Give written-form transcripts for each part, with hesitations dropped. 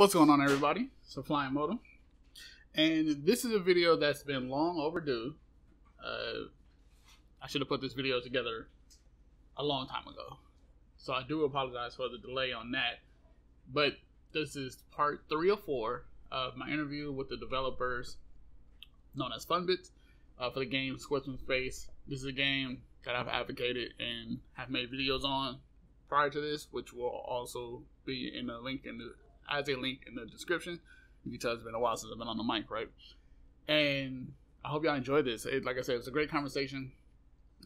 What's going on, everybody? It's AFlyingModem, and this is a video that's been long overdue. I should have put this video together a long time ago, so I do apologize for the delay on that. But this is part 3 or 4 of my interview with the developers known as Funbits for the game Squids. This is a game that I've advocated and have made videos on prior to this, which will also be in a link in the description. You can tell it's been a while since I've been on the mic, right? And I hope y'all enjoyed this. Like I said, it was a great conversation.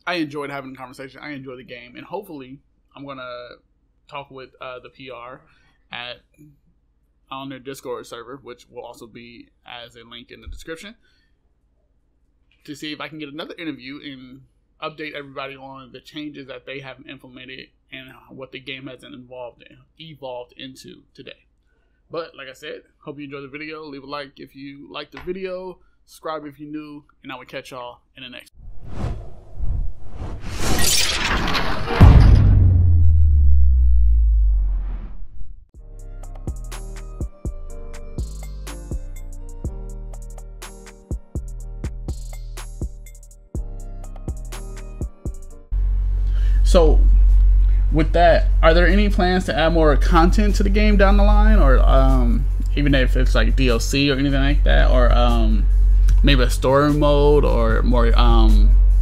I enjoyed having the conversation. I enjoyed the game, and hopefully, I'm gonna talk with the PR on their Discord server, which will also be as a link in the description, to see if I can get another interview and update everybody on the changes that they have implemented and what the game has evolved into today. But like I said, hope you enjoyed the video. Leave a like if you liked the video, subscribe if you're new, and I will catch y'all in the next. So with that, are there any plans to add more content to the game down the line, or even if it's like DLC or anything like that, or maybe a story mode or more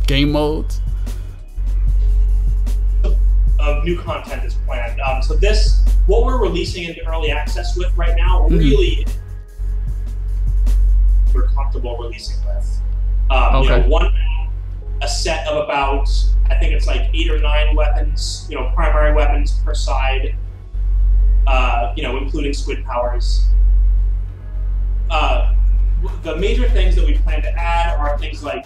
game modes? Of new content is planned. So what we're releasing into early access with right now, really we're comfortable releasing with. Okay. You know, a set of about, I think it's like 8 or 9 weapons, you know, primary weapons per side, you know, including squid powers. The major things that we plan to add are things like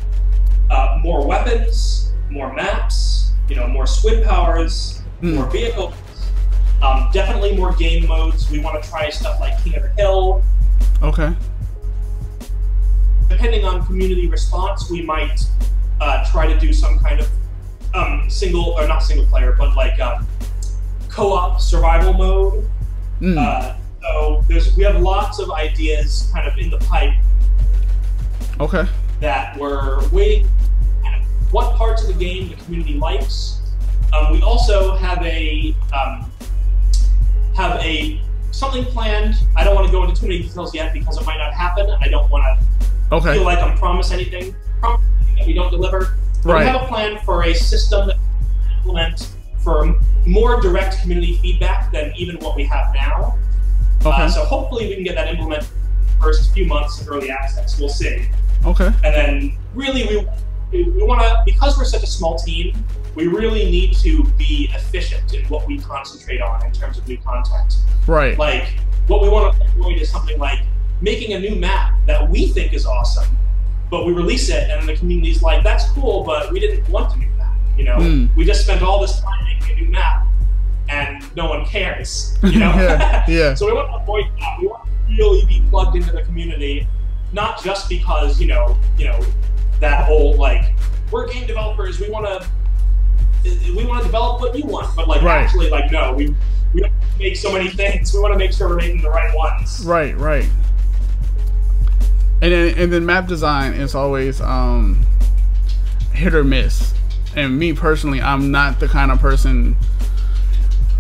more weapons, more maps, you know, more squid powers, more vehicles, definitely more game modes. We want to try stuff like King of the Hill. Okay. Depending on community response, we might try to do some kind of not single player, but like co-op survival mode. So we have lots of ideas kind of in the pipe. Okay. That we're waiting. What parts of the game the community likes. We also have something planned. I don't want to go into too many details yet because it might not happen. I don't want to feel like I'm promising anything that we don't deliver. But we have a plan for a system that we implement for more direct community feedback than even what we have now. So hopefully we can get that implemented in the first few months of early access. We'll see. Okay. And then really we want to, because we're such a small team, we really need to be efficient in what we concentrate on in terms of new content. Right. Like, what we want to avoid is something like making a new map that we think is awesome, but we release it and the community's like, that's cool, but we didn't want to do that. You know, we just spent all this time making a new map and no one cares, you know? Yeah. So we want to avoid that. We want to really be plugged into the community, not just because, you know, that whole, like, we're game developers, we want to develop what you want, but like actually, like, no, we don't make so many things. We want to make sure we're making the right ones. Right. And then map design is always hit or miss. And me personally, I'm not the kind of person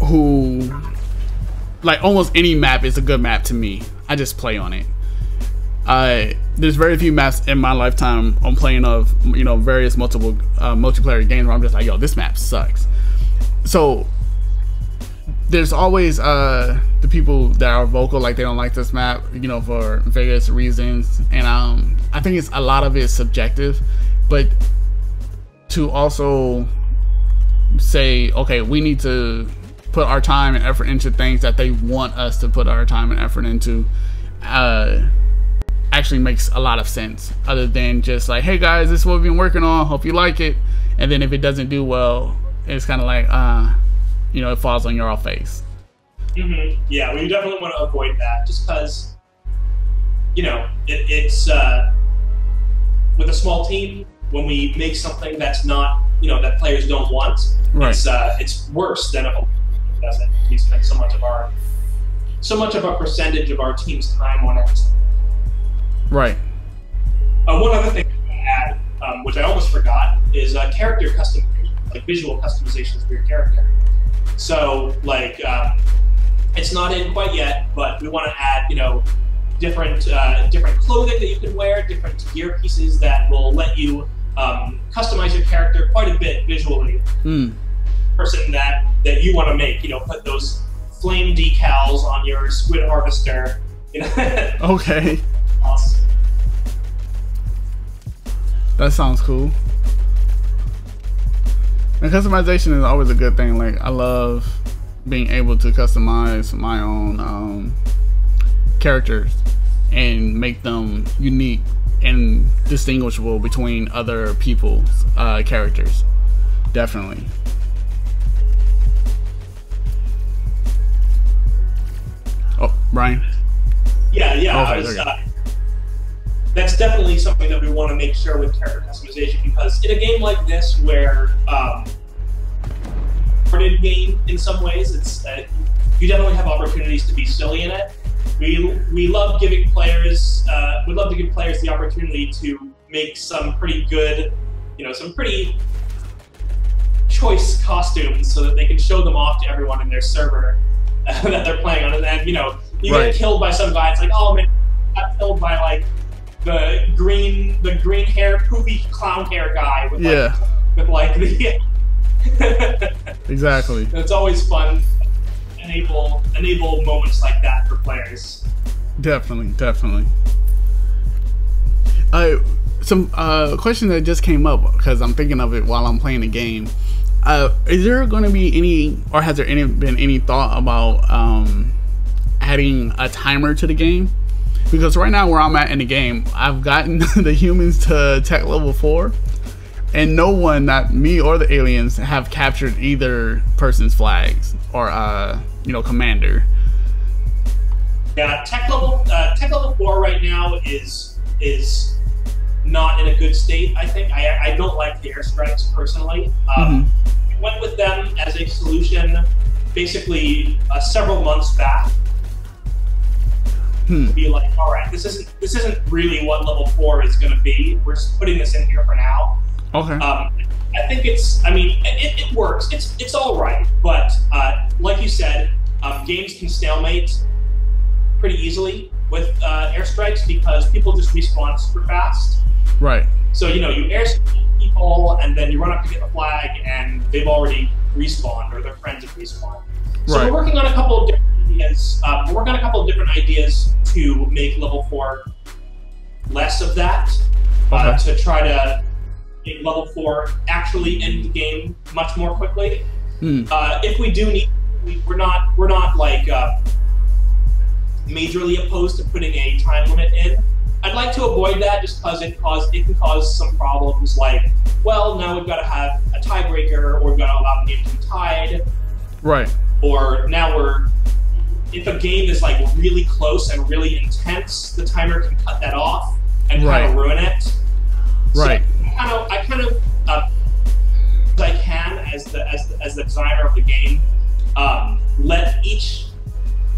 who, like, almost any map is a good map to me. I just play on it. There's very few maps in my lifetime on playing of, you know, various multiplayer games where I'm just like, yo, this map sucks. So there's always the people that are vocal, like they don't like this map, you know, for various reasons, and I think a lot of it is subjective. But to also say, okay, we need to put our time and effort into things that they want us to put our time and effort into, actually makes a lot of sense, other than just like, hey guys, this is what we've been working on, hope you like it, and then if it doesn't do well, it's kind of like, you know, it falls on your face. Yeah, we definitely want to avoid that, just because, you know, it's with a small team, when we make something that's not, you know, that players don't want, it's worse than if a doesn't. We spend so much of our so much of a percentage of our team's time on it. Right. One other thing I want to add, which I almost forgot, is character customization, like visual customizations for your character. So, like, it's not in quite yet, but we want to add, you know, different clothing that you can wear, different gear pieces that will let you customize your character quite a bit visually. Person that you want to make, you know, put those flame decals on your squid harvester. You know? Okay. Awesome. That sounds cool. And customization is always a good thing. Like, I love being able to customize my own characters and make them unique and distinguishable between other people's characters. Definitely. Oh, Brian? Yeah. Okay, that's definitely something that we want to make sure with character customization, because in a game like this, where in game in some ways, it's you definitely have opportunities to be silly in it. We love giving players to give players the opportunity to make some pretty good, you know, some pretty choice costumes so that they can show them off to everyone in their server that they're playing on. And then, you know, you get killed by some guy. It's like, oh man, I got killed by like the green hair, poofy clown hair guy with like the exactly. It's always fun. Enable moments like that for players. Definitely. Some question that just came up because I'm thinking of it while I'm playing the game. Is there going to be any, or has there been any thought about adding a timer to the game? Because right now where I'm at in the game, I've gotten the humans to tech level 4, and no one, not me or the aliens, have captured either person's flags or you know, commander. Yeah, tech level 4 right now is not in a good state. I think I don't like the airstrikes personally. We went with them as a solution basically several months back. To be like, all right, this isn't really what level 4 is going to be. We're just putting this in here for now. Okay. I think it works. It's all right, but like you said, games can stalemate pretty easily with airstrikes because people just respawn super fast. Right. So, you know, you airstrike people and then you run up to get the flag and they've already respawned or their friends have respawned. So we're working on a couple of different ideas. We're working on a couple of different ideas to make level 4 less of that, to try to make level 4 actually end the game much more quickly. If we do need, we're not like majorly opposed to putting a time limit in. I'd like to avoid that just because it can cause some problems. Like, well, now we've got to have a tiebreaker, or we've got to allow the game to be tied. Right. Or now if a game is like really close and really intense, the timer can cut that off and kind of ruin it. Right. So I kind of as I can as the designer of the game, let each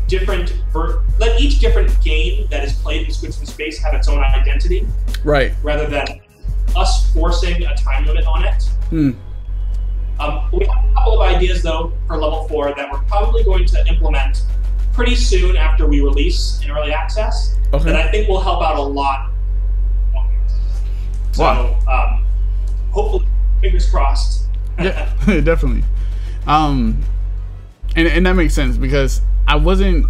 different game that is played in Squids from Space have its own identity. Right. Rather than us forcing a time limit on it. We have a couple of ideas though for level 4 that we're probably going to implement pretty soon after we release in early access. That I think will help out a lot. So hopefully, fingers crossed. Yeah, definitely. And that makes sense because I wasn't,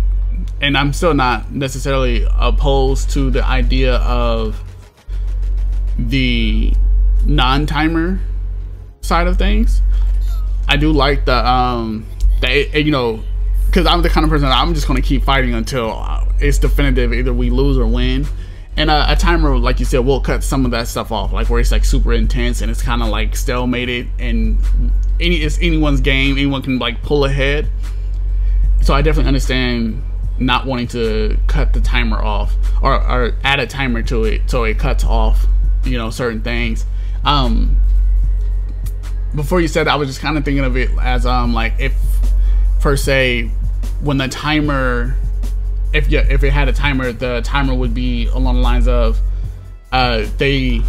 and I'm still not necessarily opposed to the idea of the non-timer side of things. I do like the you know, because I'm the kind of person that I'm just going to keep fighting until it's definitive, either we lose or win. And a timer, like you said, will cut some of that stuff off, like where it's like super intense and it's kind of like stalemated, and it's anyone's game, anyone can like pull ahead. So I definitely understand not wanting to cut the timer off or add a timer to it so it cuts off, you know, certain things. Before you said that, I was just kind of thinking of it as like, if per se when the timer if it had a timer, the timer would be along the lines of either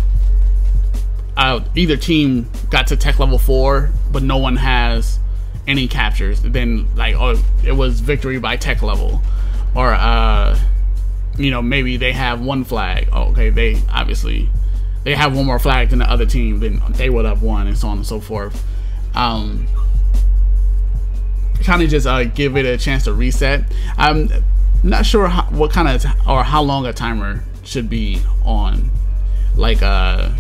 team got to tech level 4, but no one has any captures. Then like, oh, it was victory by tech level, or you know, maybe they have 1 flag. Oh, okay, they have 1 more flag than the other team, then they would have won, and so on and so forth. Kind of just give it a chance to reset. I'm not sure what kind of or how long a timer should be on. Like I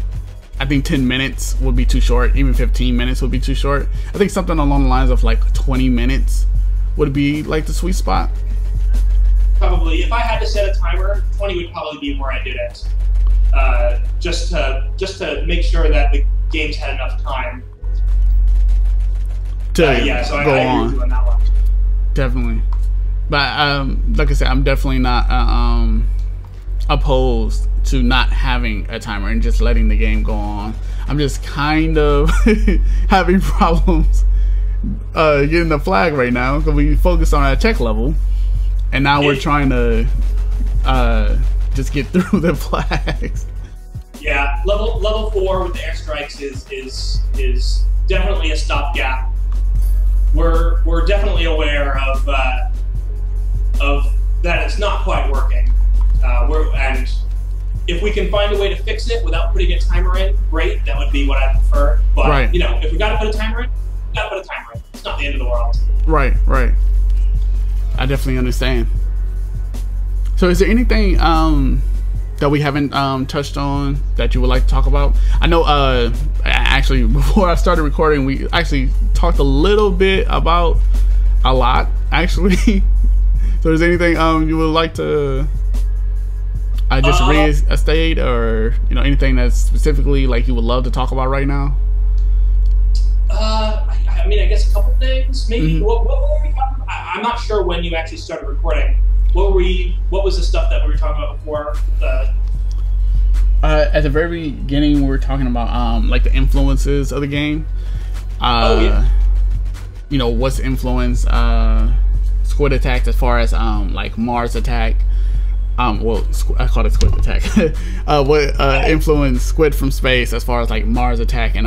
think 10 minutes would be too short. Even 15 minutes would be too short. I think something along the lines of like 20 minutes would be like the sweet spot. Probably, if I had to set a timer, 20 would probably be where I did it. Just to make sure that the games had enough time. Yeah, so I agree with you on that one. Definitely. But like I said, I'm definitely not opposed to not having a timer and just letting the game go on. I'm just kind of having problems getting the flag right now because we focused on our tech level, and now we're trying to just get through the flags. Yeah, level 4 with the airstrikes is definitely a stopgap. We're definitely aware of that it's not quite working. And if we can find a way to fix it without putting a timer in, great. That would be what I prefer. But you know, if we got to put a timer in, we got to put a timer in. It's not the end of the world. Right. I definitely understand. So, is there anything that we haven't touched on that you would like to talk about? I know actually before I started recording, we actually talked a little bit about a lot actually. So is there anything you would like to just reinstate, or you know, anything that's specifically like you would love to talk about right now? I mean, I guess a couple things maybe. What were we talking about? I'm not sure when you actually started recording. What was the stuff that we were talking about before? At the very beginning, we were talking about like the influences of the game. You know, what's influenced Squid Attack as far as like Mars Attack. Well, I call it Squid Attack. What influenced Squid from Space as far as like Mars Attack, and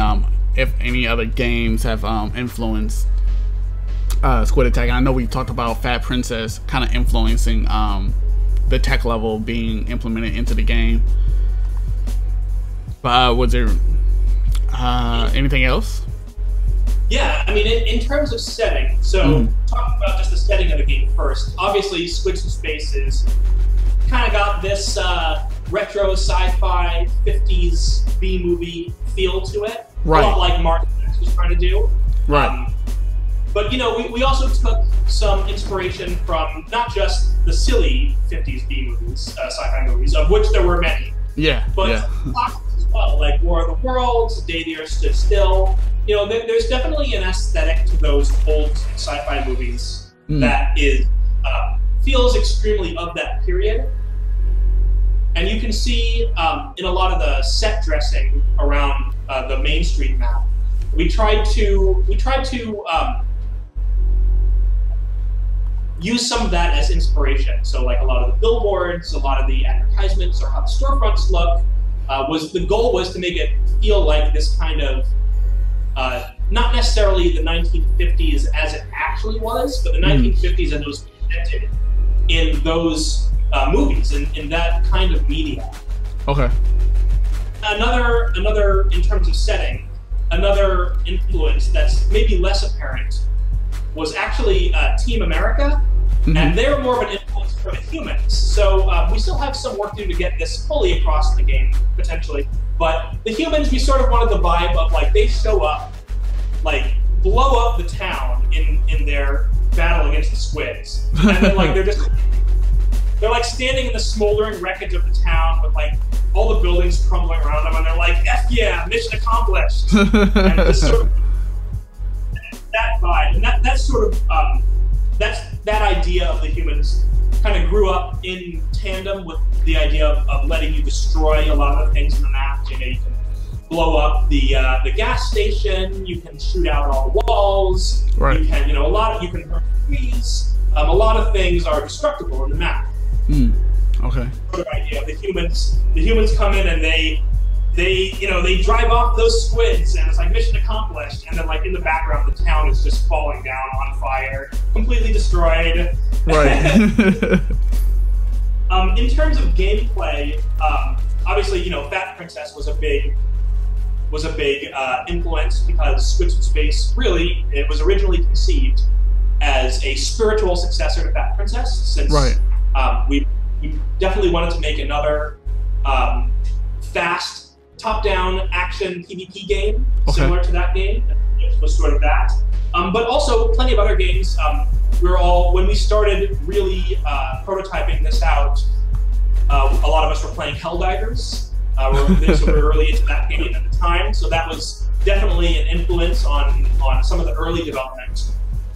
if any other games have influenced Squid Attack. I know we talked about Fat Princess kind of influencing the tech level being implemented into the game. But was there anything else? Yeah, I mean, in terms of setting, so talking about just the setting of the game first, obviously Squids from Space is kind of got this retro sci-fi 50s B-movie feel to it. Right. A lot like Martin was trying to do. Right. But, you know, we also took some inspiration from not just the silly 50s B-movies, sci-fi movies, of which there were many. Yeah, but classics as well, like War of the Worlds, Day the Earth Stood Still. You know, there's definitely an aesthetic to those old sci-fi movies that is feels extremely of that period. And you can see in a lot of the set dressing around the Main Street map, we tried to use some of that as inspiration. So like a lot of the billboards, a lot of the advertisements, or how the storefronts look, the goal was to make it feel like this kind of, not necessarily the 1950s as it actually was, but the 1950s and those presented in those movies, in that kind of media. Okay. Another in terms of setting, another influence that's maybe less apparent was actually Team America, and they're more of an influence for the humans. So we still have some work to do to get this fully across the game, potentially. But the humans, we sort of wanted the vibe of, like, they show up, like, blow up the town in their battle against the Squids. And then, like, they're like standing in the smoldering wreckage of the town with, like, all the buildings crumbling around them, and they're like, F yeah, mission accomplished. And just sort of that vibe, and that's sort of that idea of the humans kind of grew up in tandem with the idea of letting you destroy a lot of the things in the map. You know, you can blow up the gas station. You can shoot out all the walls. Right. You can, you can burn trees. A lot of things are destructible in the map. Okay. Sort of idea. The humans come in and they drive off those squids, and it's like mission accomplished. And then, like, in the background, the town is just falling down on fire, completely destroyed. Right. In terms of gameplay, obviously, Fat Princess was a big influence, because Squids from Space it was originally conceived as a spiritual successor to Fat Princess, since we definitely wanted to make another fast top-down action PvP game similar to that game. It was sort of that, but also plenty of other games. When we started really prototyping this out, a lot of us were playing Helldivers. So we were early into that game at the time, so that was definitely an influence on some of the early development.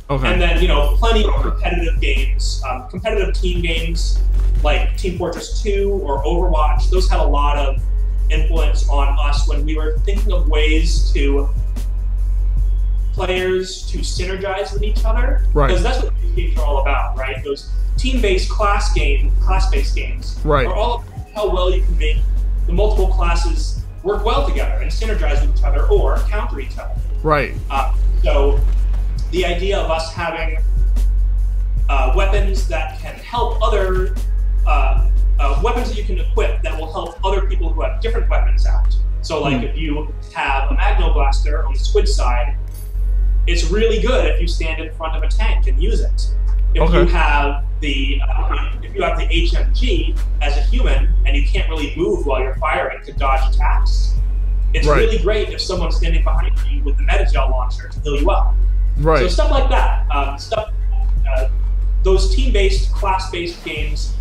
Okay. And then, plenty of competitive games, competitive team games like Team Fortress 2 or Overwatch. Those had a lot of influence on us when we were thinking of ways to players to synergize with each other. Right. Because that's what these games are all about, right? Those team-based class-based games are all about how well you can make the multiple classes work well together and synergize with each other or counter each other. Right. So the idea of us having weapons that can help other weapons that you can equip that will help other people who have different weapons out. So, like, if you have a Magno Blaster on the Squid side, it's really good if you stand in front of a tank and use it. If you have the HMG as a human and you can't really move while you're firing to dodge attacks, it's really great if someone's standing behind you with the Metagel launcher to heal you up. Right. So stuff like that. Those team-based, class-based games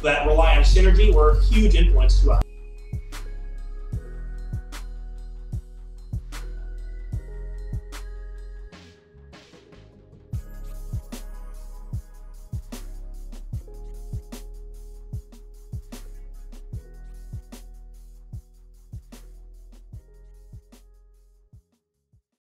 that rely on synergy were a huge influence to us.